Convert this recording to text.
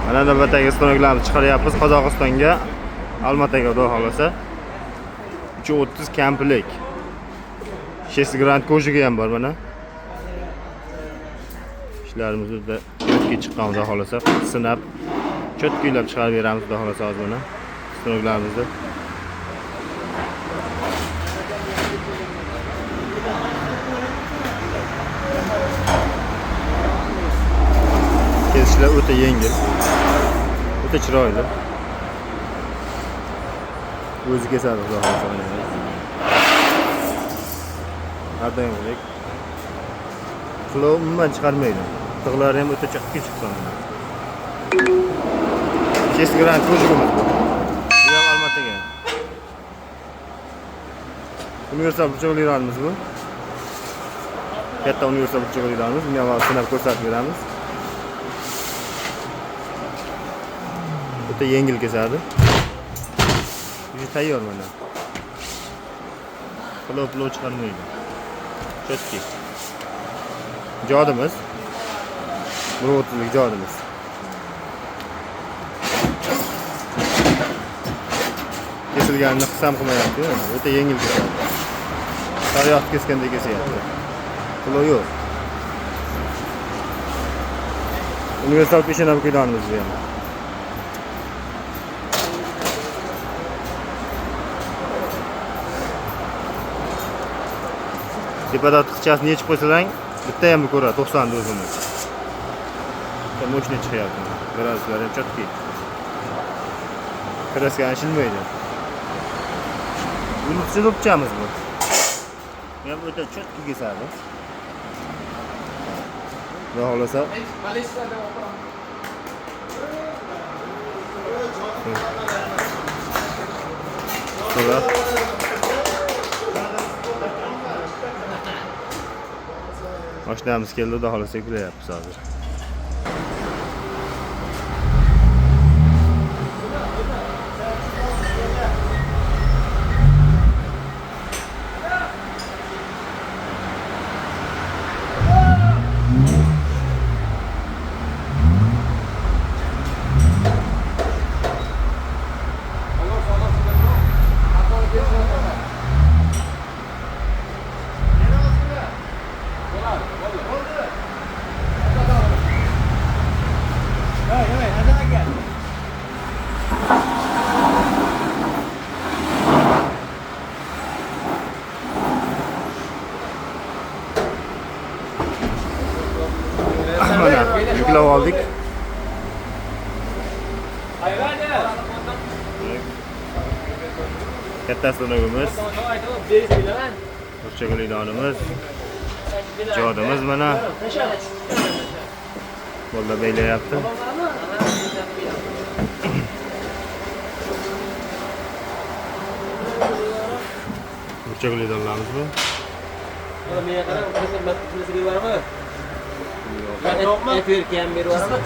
Mana navbatdagi stanoklarni chiqaryapmiz Qozog'istonga, Almataga xudo xolasa. 330 komplet. 6 grand ko'jiga ham bor mana. İşlerimiz de çötki chiqqan xudo xolasa, sinab, cho'tkiylab chiqarib beramiz xudo xolasa hozir mana. Stanoklarimizni. Kesishlar o'ta yengil. O'ta chiroyli. O'zi kesadi xudo xolasa mana. Ardayimlik. Qilov umuman chiqarmaydi. Tig'lari ham o'ta chaqqa chiqqan. 6 grand ko'jigimiz bu. Bu ham Almataga. Universal burchaklarimiz bu. Katta universal burchaklarimiz. Buni ham sinab ko'rsatib beramiz. O'ta yengil kesadi. Bu tayyor mana. Qilov chiqarmaydi. Chotki. Jodimiz. 130lik jodimiz. Kesilganini qisam qilmayapti. O'ta yengil kesadi. Sariyot kesganda kesyapti. Qilov yo'q. Universal peshana ko'ylonimiz bu ham. Tepada tiqchasini yechib qo'ysalang, bitta ham ko'radi 90 o'zini. Mochni chiqyapti. Grazlari ham chotki. Kraska anchilmaydi. Buni chizibchamiz bu. Bu ham o'ta chotki kesadi. Xudo xolasa. Xo'p. Oshnamiz keldi, xudo xolasa kulayapmiz hozir. Yuklab oldik. Katta stanogimiz. Burchakli donimiz. Jodimiz mana. Bo'lda beylayapti. Burchakli donlarimiz bu. Menga qarang, pulsiga bormi? Efir kam berib yuboraman.